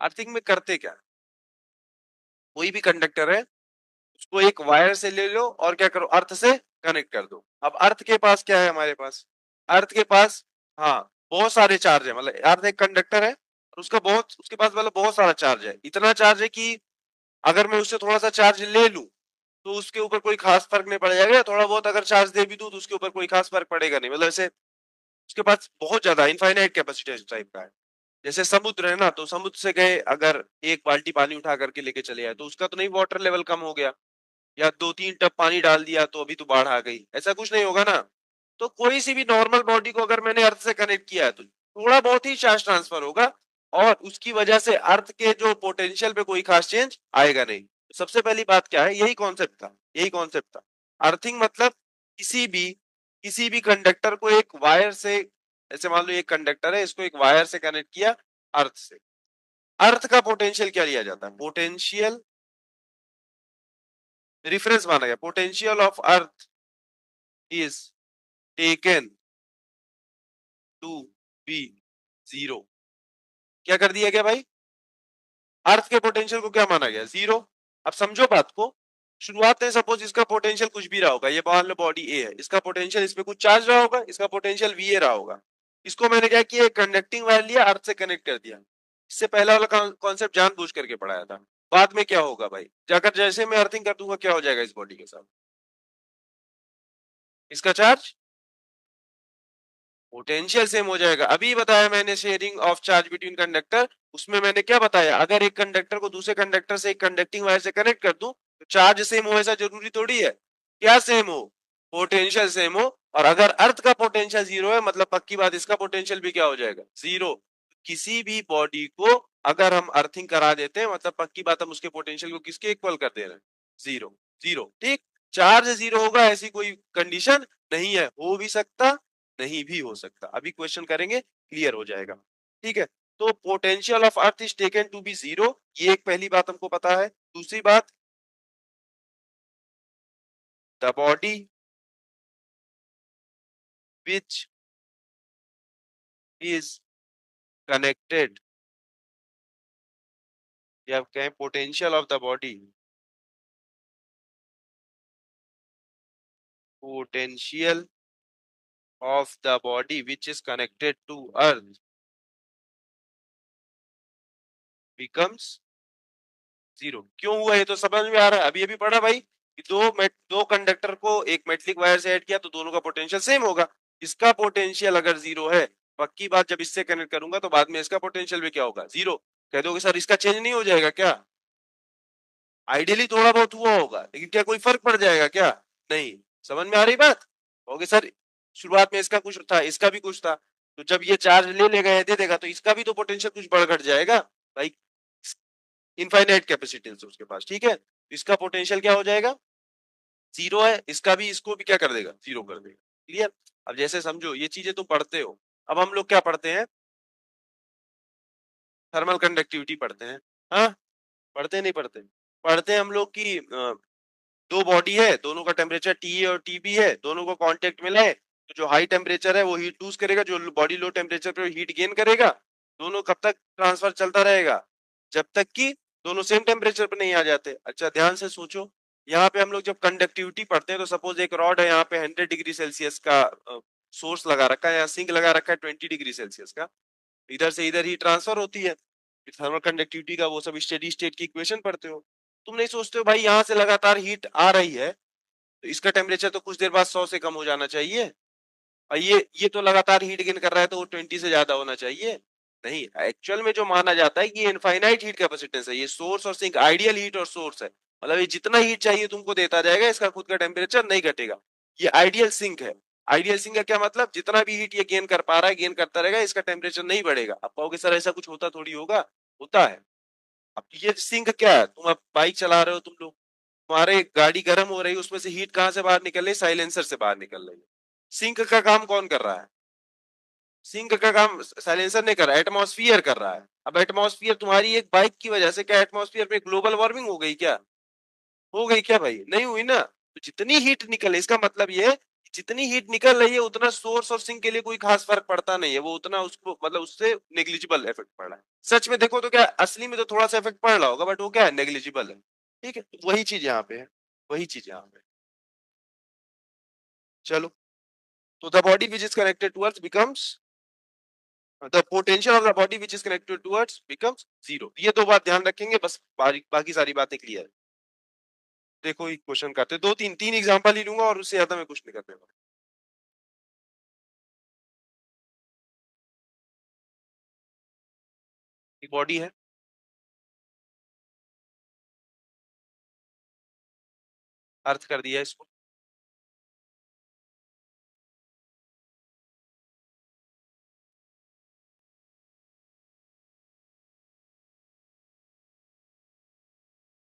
Earthing में करते क्या, कोई भी कंडक्टर है उसको एक वायर से ले लो और क्या करो, अर्थ से कनेक्ट कर दो। अब अर्थ के पास क्या है हमारे पास, अर्थ के पास, हाँ, बहुत सारे चार्ज है, मतलब अर्थ एक कंडक्टर है और उसका बहुत, उसके पास मतलब बहुत सारा चार्ज है, इतना चार्ज है कि अगर मैं उससे थोड़ा सा चार्ज ले लूं तो उसके ऊपर कोई खास फर्क नहीं पड़ेगा, थोड़ा बहुत अगर चार्ज दे भी दूं तो उसके ऊपर कोई खास फर्क पड़ेगा नहीं, मतलब ऐसे उसके पास बहुत ज्यादा इनफाइनाइट कैपेसिटी टाइप का है। जैसे समुद्र है ना, तो समुद्र से गए अगर एक बाल्टी पानी उठा करके लेके चले आए तो उसका तो नहीं वाटर लेवल कम हो गया, या दो तीन टब पानी डाल दिया तो अभी तो बाढ़ आ गई, ऐसा कुछ नहीं होगा ना। तो कोई सी भी नॉर्मल बॉडी को अगर मैंने अर्थ से कनेक्ट किया है तो थोड़ा बहुत ही चार्ज ट्रांसफर होगा और उसकी वजह से अर्थ के जो पोटेंशियल पे कोई खास चेंज आएगा नहीं। तो सबसे पहली बात क्या है, यही कॉन्सेप्ट था, यही कॉन्सेप्ट था। अर्थिंग मतलब किसी भी कंडक्टर को एक वायर से, ऐसे मान लो एक कंडक्टर है, इसको एक वायर से कनेक्ट किया अर्थ से, अर्थ का पोटेंशियल क्या लिया जाता है, पोटेंशियल रिफरेंस माना गया, potential of earth is taken to be zero. क्या कर दिया गया भाई, अर्थ के पोटेंशियल को क्या माना गया, जीरो। अब समझो बात को, शुरुआत में सपोज इसका पोटेंशियल कुछ भी रहा होगा, ये मान लो बॉडी ए है, इसका पोटेंशियल, इस पे कुछ चार्ज रहा होगा, इसका पोटेंशियल वी ए रहा होगा। इसको मैंने क्या किया, कंडक्टिंग वायर लिया, अर्थ से कनेक्ट कर दिया। इससे पहला वाला कॉन्सेप्ट जानबूझ करके पढ़ाया था। बाद में क्या होगा भाई, जाकर जैसे मैं अर्थिंग कर दूंगा क्या हो जाएगा इस बॉडी के साथ, इसका चार्ज पोटेंशियल सेम हो जाएगा। अभी बताया मैंने sharing of charge between conductor, उसमें मैंने क्या बताया, अगर एक कंडक्टर को दूसरे कंडक्टर से एक कंडक्टिंग वायर से कनेक्ट कर दूं तो चार्ज सेम हो, ऐसा जरूरी थोड़ी है। क्या सेम हो, पोटेंशियल सेम हो। और अगर अर्थ का पोटेंशियल जीरो है मतलब पक्की बात इसका पोटेंशियल भी क्या हो जाएगा, जीरो। किसी भी बॉडी को अगर हम अर्थिंग करा देते हैं मतलब पक्की बात हम उसके पोटेंशियल को किसके इक्वल कर दे रहे हैं, जीरो। जीरो, ठीक। चार्ज जीरो होगा ऐसी कोई कंडीशन नहीं है, हो भी सकता नहीं भी हो सकता, अभी क्वेश्चन करेंगे क्लियर हो जाएगा। ठीक है, तो potential of earth is taken to be zero, ये एक पहली बात हमको पता है। दूसरी बात, the body which is connected, या कहें potential of the body, potential of the body which is connected to earth becomes zero. क्यों हुआ ये तो समझ में आ रहा है, अभी अभी पढ़ा भाई कि दो कंडक्टर को एक मेटलिक वायर से ऐड किया तो दोनों का पोटेंशियल सेम होगा। इसका पोटेंशियल अगर जीरो है, पक्की बात जब इससे कनेक्ट करूंगा तो बाद में इसका पोटेंशियल भी क्या होगा, जीरो। कह दोगे सर इसका चेंज नहीं हो जाएगा क्या, आइडियली थोड़ा बहुत हुआ होगा लेकिन क्या कोई फर्क पड़ जाएगा क्या, नहीं। समझ में आ रही बात, कहोगे सर शुरुआत में इसका कुछ था इसका भी कुछ था, तो जब ये चार्ज ले लेगा या दे देगा तो इसका भी तो पोटेंशियल कुछ बढ़ घट जाएगा भाई, इनफाइनाइट कैपेसिटी उसके पास, ठीक है। इसका पोटेंशियल क्या हो जाएगा, जीरो है, इसका भी इसको भी क्या कर देगा, जीरो कर देगा। क्लियर। अब जैसे समझो ये चीजें तुम पढ़ते हो, अब हम लोग क्या पढ़ते हैं, थर्मल कंडक्टिविटी पढ़ते हैं। हाँ, पढ़ते नहीं पढ़ते, पढ़ते हैं हम लोग की दो बॉडी है, दोनों का टेम्परेचर टी और टी बी है, दोनों को कांटेक्ट मिला है, तो जो हाई टेम्परेचर है वो हीट लूज करेगा, जो बॉडी लो टेम्परेचर पे हीट गेन करेगा। दोनों कब तक ट्रांसफर चलता रहेगा, जब तक कि दोनों सेम टेम्परेचर पे नहीं आ जाते। अच्छा ध्यान से सोचो, यहाँ पे हम लोग जब कंडक्टिविटी पढ़ते हैं तो सपोज एक रॉड है, यहाँ पे 100 डिग्री सेल्सियस का सोर्स लगा रखा है, यहाँ सिंक लगा रखा है 20 डिग्री सेल्सियस का, इधर से इधर ही ट्रांसफर होती है। थर्मल कंडक्टिविटी का वो सब स्टेडी स्टेट की इक्वेशन पढ़ते हो। तुम नहीं सोचते हो भाई यहाँ से लगातार हीट आ रही है तो इसका टेम्परेचर तो कुछ देर बाद 100 से कम हो जाना चाहिए, और ये तो लगातार हीट गेन कर रहा है तो वो 20 से ज्यादा होना चाहिए। नहीं, एक्चुअल में जो माना जाता है कि ये इनफाइनाइट हीट कैपेसिटेंस है, ये सोर्स और सिंक आइडियल हीट और सोर्स है, मतलब ये जितना हीट चाहिए तुमको देता जाएगा, इसका खुद का टेम्परेचर नहीं घटेगा। ये आइडियल सिंक है। आइडियल सिंक का क्या मतलब, जितना भी हीट ये गेन कर पा रहा है गेन करता रहेगा, इसका टेम्परेचर नहीं बढ़ेगा। अब कहोगे सर ऐसा कुछ होता थोड़ी होगा, होता है। अब ये सिंक क्या है, तुम अब बाइक चला रहे हो तुम लोग, तुम्हारे गाड़ी गर्म हो रही है, उसमें से हीट कहां से बाहर निकल रही है, साइलेंसर से बाहर निकल रही है। सिंक का काम कौन कर रहा है, सिंक का काम साइलेंसर नहीं कर रहा है, एटमॉस्फियर कर रहा है। अब एटमॉस्फियर तुम्हारी एक बाइक की वजह से क्या एटमॉस्फियर में ग्लोबल वार्मिंग हो गई क्या, हो गई क्या भाई, नहीं हुई ना। तो जितनी हीट निकले इसका मतलब ये है जितनी हीट निकल रही है उतना सोर्स और सिंक के लिए कोई खास फर्क पड़ता नहीं है, वो उतना उसको मतलब उससे नेग्लिजिबल इफेक्ट पड़ रहा है। सच में देखो तो क्या असली में तो थोड़ा सा इफेक्ट पड़ रहा होगा, बट वो क्या है, नेग्लिजिबल है। ठीक है, तो वही चीज यहाँ पे है, वही चीज यहाँ पे। चलो, तो the body which is connected to earth becomes, the potential of the body which is connected to earth becomes zero. ये दो बात ध्यान रखेंगे बस, बाकी सारी बातें क्लियर है। देखो एक क्वेश्चन करते हैं, दो तीन तीन एग्जांपल ही लूंगा और उससे ज्यादा मैं कुछ नहीं करने वाला। एक बॉडी है, अर्थ कर दिया इसको।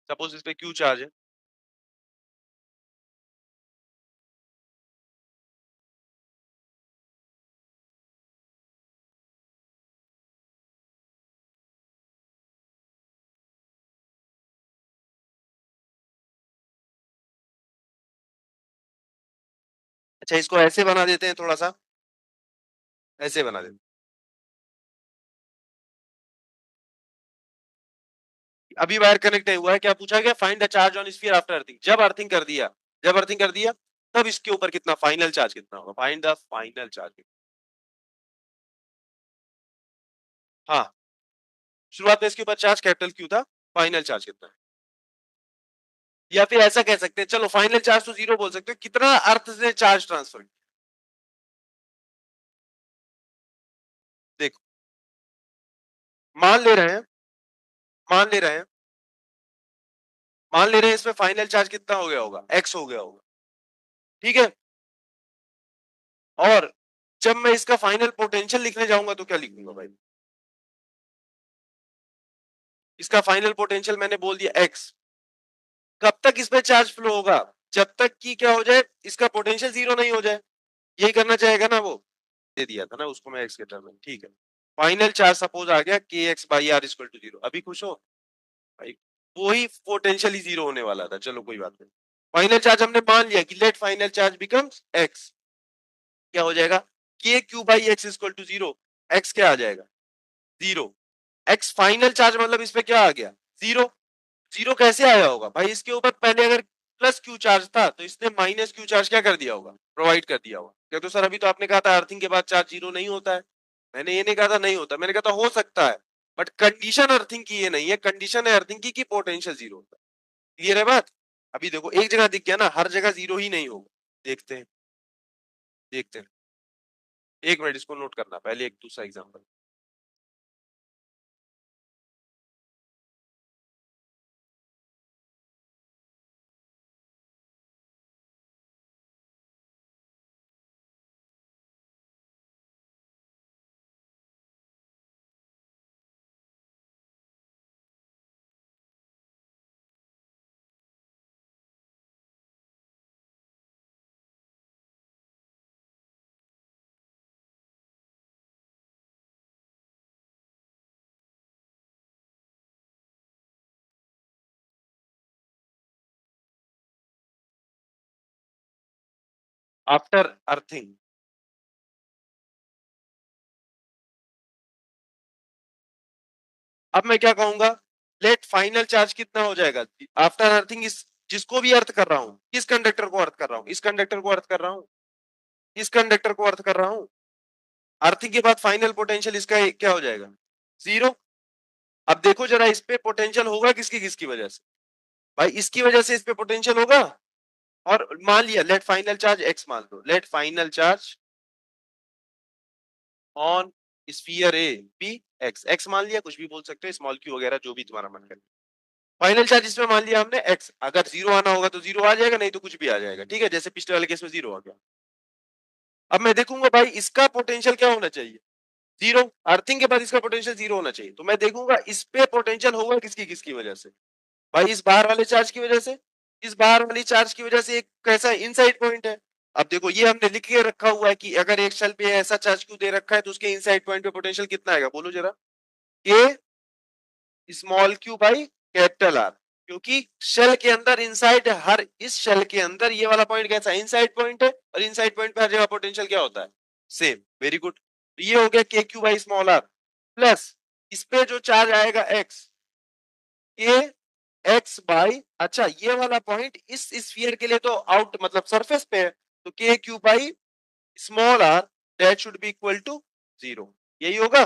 सपोज इस पे क्यू चार्ज है। अच्छा, इसको ऐसे बना देते हैं, थोड़ा सा ऐसे बना देते हैं। अभी वायर कनेक्ट नहीं हुआ है, क्या पूछा गया, find the charge on sphere after earthing. जब अर्थिंग कर दिया, जब अर्थिंग कर दिया तब इसके ऊपर कितना फाइनल चार्ज कितना होगा, फाइंड द फाइनल चार्ज। हाँ, शुरुआत में इसके ऊपर चार्ज कैपिटल क्यू था, फाइनल चार्ज कितना है। या फिर ऐसा कह सकते हैं, चलो फाइनल चार्ज तो जीरो बोल सकते हो, कितना अर्थ से चार्ज ट्रांसफर किया। देखो, मान ले रहे हैं, मान ले रहे हैं, मान ले रहे हैं इसमें फाइनल चार्ज कितना हो गया होगा, एक्स हो गया होगा। ठीक है, और जब मैं इसका फाइनल पोटेंशियल लिखने जाऊंगा तो क्या लिखूंगा भाई, इसका फाइनल पोटेंशियल मैंने बोल दिया एक्स। कब तक इसमें चार्ज फ्लो होगा, जब तक कि क्या हो जाए, इसका पोटेंशियल जीरो नहीं हो जाए। यही करना चाहेगा ना वो, दे दिया था ना उसको मैं एक्स के टर्म में। ठीक है, फाइनल चार्ज सपोज आ गया k x by r equal to zero. अभी खुश हो भाई, वही पोटेंशियली जीरो होने वाला था। चलो कोई बात नहीं, फाइनल चार्ज हमने मान लिया कि let final charge becomes x. क्या हो जाएगा, k q by x equal to zero. X क्या आ जाएगा, जीरो। एक्स फाइनल चार्ज मतलब इसमें क्या आ गया, जीरो। जीरो कैसे आया होगा भाई, इसके ऊपर पहले अगर प्लस क्यू चार्ज था तो इसने माइनस क्यू चार्ज क्या कर दिया होगा, प्रोवाइड कर दिया होगा। क्या तो सर अभी तो आपने कहा था अर्थिंग के बाद चार्ज जीरो नहीं होता है। मैंने ये नहीं कहा था नहीं होता, मैंने कहा था हो सकता है, बट कंडीशन अर्थिंग की ये नहीं है, कंडीशन है अर्थिंग की पोटेंशियल जीरो होता है। क्लियर है बात। अभी देखो एक जगह दिख गया ना, हर जगह जीरो ही नहीं होगा। देखते हैं, देखते हैं। एक मिनट, इसको नोट करना, पहले एक दूसरा एग्जाम्पल। आफ्टर अर्थिंग, अब मैं क्या कहूंगा, लेट फाइनल चार्ज कितना हो जाएगा आफ्टर अर्थिंग। इस जिसको भी अर्थ कर रहा हूं, किस कंडक्टर को अर्थ कर रहा हूं, इस कंडक्टर को अर्थ कर रहा हूं, इस कंडक्टर को अर्थ कर रहा हूं। अर्थिंग के बाद फाइनल पोटेंशियल इसका क्या हो जाएगा, जीरो। अब देखो जरा, इस पे पोटेंशियल होगा किसकी किसकी वजह से, भाई इसकी वजह से इस पे पोटेंशियल होगा। और मान लिया लेट फाइनल चार्ज एक्स मान लो, let final charge on sphere A P x, x मान लिया, कुछ भी बोल सकते हो, स्मॉल क्यू वगैरह जो भी तुम्हारा मन करे। फाइनल चार्ज इसमें मान लिया हमने एक्स, अगर जीरो आना होगा तो जीरो आ जाएगा, नहीं तो कुछ भी आ जाएगा। ठीक है, जैसे पिछले वाले केस में जीरो आ गया। अब मैं देखूंगा भाई इसका पोटेंशियल क्या होना चाहिए, जीरो। अर्थिंग के बाद इसका पोटेंशियल जीरो होना चाहिए, तो मैं देखूंगा इस पे पोटेंशियल होगा किसकी किसकी वजह से, भाई इस बाहर वाले चार्ज की वजह से। इस बाहर वाली चार्ज की वजह से एक कैसा इनसाइड पॉइंट है। अब देखो ये हमने लिख के रखा हुआ है कि अगर एक शेल पे ऐसा चार्ज क्यों दे रखा है तो उसके इनसाइड पॉइंट पे पोटेंशियल कितना आएगा, बोलो जरा। के small Q by capital are. क्योंकि शेल के अंदर इनसाइड हर इस शेल के अंदर ये वाला पॉइंट कैसा है, इनसाइड पॉइंट है, और इनसाइड पॉइंट पे हर जगह पोटेंशियल क्या होता है, सेम। Very good. ये हो गया k q by small r plus इस पे जो चार्ज आएगा एक्स, के एक्स बाई, अच्छा ये वाला पॉइंट इस स्फीयर के लिए तो आउट मतलब सरफेस पे है, तो k q by small r that should be equal to 0। यही होगा।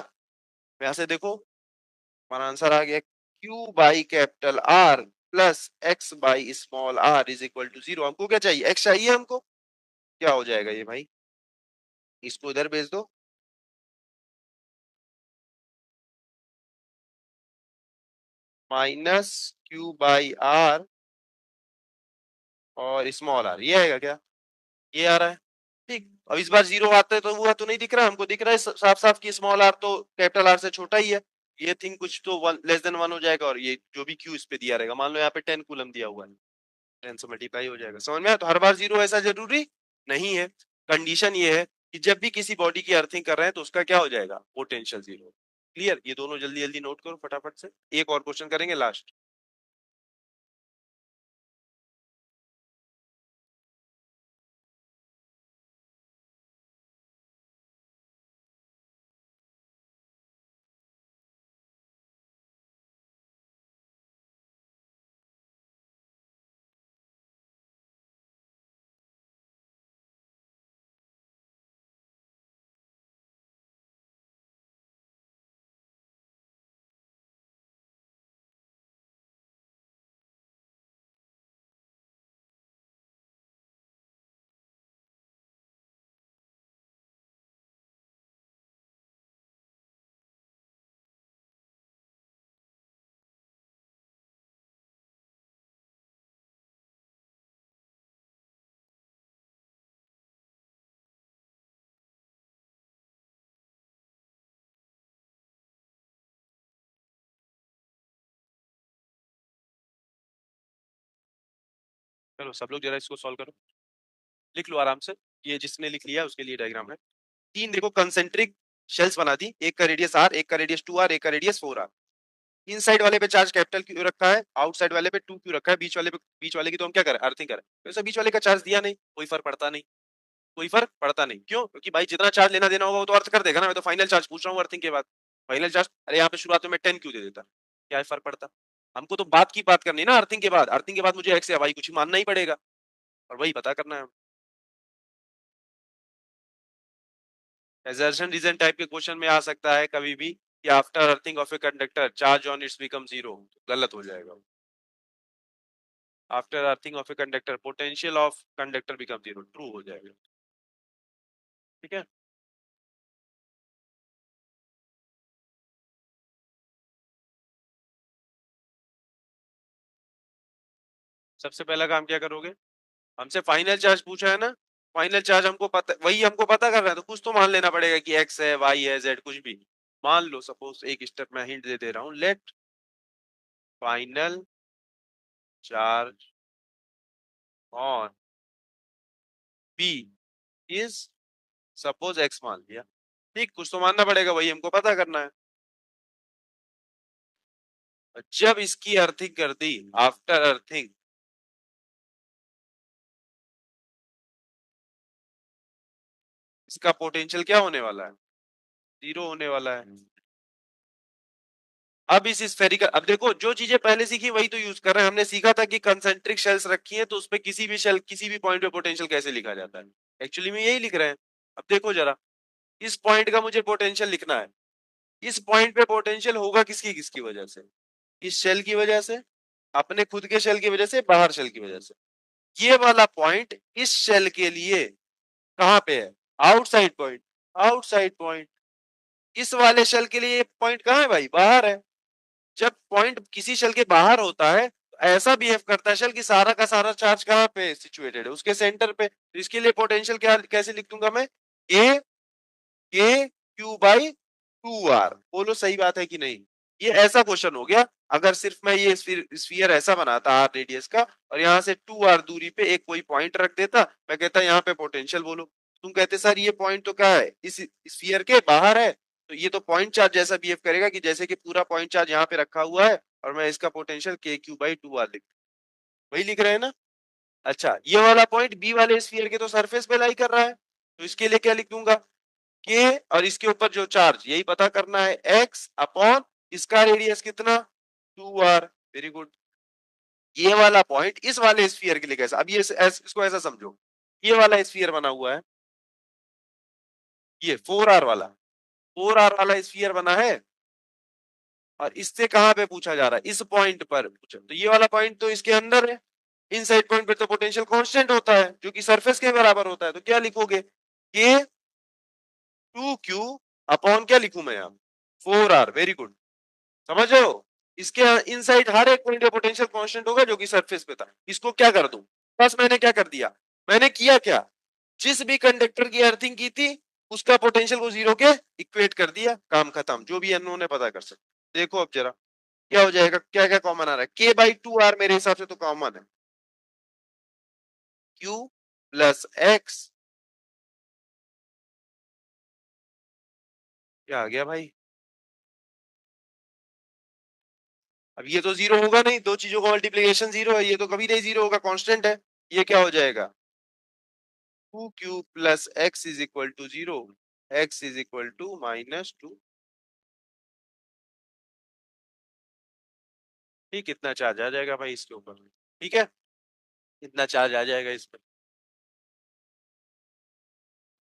यहां से देखो हमारा आंसर आ गया, q by capital r plus x by small r is equal to 0। हमको क्या चाहिए, एक्स चाहिए हमको। क्या हो जाएगा ये भाई, इसको इधर भेज दो, माइनस क्यू बाई आर और स्मॉल आर, ये आएगा क्या, ये आ रहा है। ठीक, अब इस बार 0 आता है तो वो तो नहीं दिख रहा, हमको दिख रहा है साफ साफ कि स्मॉल आर तो कैपिटल आर से छोटा ही है। ये थिंग कुछ तो लेस देन 1 हो जाएगा, और ये जो भी क्यू इस पे दिया रहेगा, मान लो यहाँ पे 10 कूलम दिया हुआ है, 10 से मल्टीप्लाई हो जाएगा। समझ में आया, तो हर बार 0 ऐसा जरूरी नहीं है। कंडीशन ये है कि जब भी किसी बॉडी की अर्थिंग कर रहे हैं तो उसका क्या हो जाएगा, पोटेंशियल 0। क्लियर, ये दोनों जल्दी जल्दी नोट करो फटाफट से, एक और क्वेश्चन करेंगे लास्ट। चलो सब लोग जरा इसको सॉल्व करो, लिख लो आराम से। ये जिसने लिख लिया उसके लिए डायग्राम है। तीन देखो कंसेंट्रिक शेल्स बना दी, एक का रेडियस आर, एक का रेडियस 2r, एक का रेडियस 4r। इनसाइड वाले पे चार्ज कैपिटल क्यू रखा है, आउटसाइड वाले पे 2 क्यू रखा है, बीच वाले की तो हम क्या करें, अर्थिंग करें। वैसे बीच वाले का चार्ज दिया नहीं, कोई फर्क पड़ता नहीं, कोई फर्क पड़ता नहीं। क्यों, क्योंकि भाई जितना चार्ज लेना देना होगा वो तो अर्थ कर देगा ना। मैं तो फाइनल चार्ज पूछ रहा हूँ अर्थिंग के बाद। फाइनल चार्ज, अरे यहाँ पे शुरुआत में मैं 10 क्यू दे देता, क्या फर्क पड़ता। हमको तो बात की बात करनी है ना अर्थिंग के बाद, अर्थिंग के बाद मुझे एक्स या वाई कुछ मानना ही पड़ेगा, और वही पता करना है। एजर्शन रीजन टाइप के क्वेश्चन में आ सकता है कभी भी कि after earthing of a conductor charge on it's become 0, गलत हो जाएगा। After earthing of a conductor potential of conductor become 0, true हो जाएगा। ठीक है, सबसे पहला काम क्या करोगे, हमसे फाइनल चार्ज पूछा है ना, फाइनल चार्ज हमको पता, वही हमको पता करना है, तो कुछ तो मान लेना पड़ेगा कि एक्स है, वाई है, जेड, कुछ भी मान लो। सपोज एक स्टेप मैं हिंट दे रहा हूँ, let final charge on b is suppose x मान लिया। ठीक, कुछ तो मानना पड़ेगा, वही हमको पता करना है। जब इसकी अर्थिंग कर दी, आफ्टर अर्थिंग इसका पोटेंशियल क्या होने वाला है, 0 होने वाला है। अब इस स्फेरिकल, अब देखो जो चीजें पहले सीखी वही तो यूज कर रहे हैं। हमने सीखा था कि कंसेंट्रिक शेल्स रखी हैं तो उसपे किसी भी शेल किसी भी पॉइंट पे पोटेंशियल कैसे लिखा जाता है, एक्चुअली में यही लिख रहे हैं। अब देखो जरा, इस पॉइंट का मुझे पोटेंशियल लिखना है, इस पॉइंट पे पोटेंशियल होगा किसकी किसकी वजह से, इस शेल की वजह से, अपने खुद के शेल की वजह से, बाहर शेल की वजह से। ये वाला पॉइंट इस शेल के लिए कहां पे है, आउटसाइड पॉइंट, आउटसाइड पॉइंट। इस वाले शेल के लिए पॉइंट कहां है भाई, बाहर है। जब पॉइंट किसी शेल के बाहर होता है तो ऐसा बिहेव करता है शेल कि सारा का सारा चार्ज कहां पे सिचुएटेड है, उसके सेंटर पे। तो इसके लिए पोटेंशियल क्या कैसे लिख दूंगा मैं, ए के क्यू बाई 2r। बोलो सही बात है कि नहीं। ये ऐसा क्वेश्चन हो गया, अगर सिर्फ मैं ये स्फीयर ऐसा बनाता r रेडियस का, और यहाँ से 2r दूरी पे एक कोई पॉइंट रख देता, मैं कहता यहाँ पे पोटेंशियल बोलो, तुम कहते सर ये पॉइंट तो क्या है, इस स्फीयर के बाहर है, तो ये तो पॉइंट चार्ज जैसा बिहेव करेगा कि जैसे कि पूरा पॉइंट चार्ज यहाँ पे रखा हुआ है, और मैं इसका पोटेंशियल KQ/2R वही लिख रहे हैं ना। अच्छा, ये वाला पॉइंट बी वाले स्फीयर के तो सरफेस पे लाई कर रहा है, तो इसके लिए क्या लिख दूंगा, के, और इसके ऊपर जो चार्ज यही पता करना है, x अपॉन इसका रेडियस कितना 2r। Very good. ये वाला पॉइंट इस वाले स्फीयर के लिए कैसा, अब ये इसको ऐसा समझो, ये वाला स्फीयर बना हुआ है, ये 4r वाला, 4r वाला स्फीयर बना है, और इससे कहां पे पूछा जा रहा है, इस पॉइंट पर पूछा, तो ये वाला पॉइंट तो इसके अंदर है, इन साइड पॉइंट पे तो पोटेंशियल कांस्टेंट होता है जो कि सरफेस के बराबर होता है, तो क्या लिखोगे, के 2q अपॉन क्या लिखूं मैं यहां 4r। वेरी गुड, समझ रहे हो। इसके इनसाइड हर एक पॉइंट पे पोटेंशियल कांस्टेंट होगा जो कि सरफेस पे था। इसको क्या कर दूं, बस मैंने क्या कर दिया, मैंने किया क्या, जिस भी कंडक्टर की अर्थिंग की थी उसका पोटेंशियल को जीरो के इक्वेट कर दिया, काम खत्म, जो भी अननोन है पता कर सकते। देखो अब जरा क्या हो जाएगा, क्या क्या कॉमन आ रहा है, k/2r मेरे हिसाब से तो कॉमन है, q प्लस x, क्या आ गया भाई, अब ये तो जीरो होगा नहीं, दो चीजों का मल्टीप्लीकेशन जीरो है, ये तो कभी नहीं जीरो होगा, कांस्टेंट है, ये क्या हो जाएगा 2q plus x is equal to zero, x is equal to -2। ठीक, इतना चार्ज आ जाएगा भाई इसके ऊपर, ठीक है, इतना चार्ज आ जाएगा इस पर।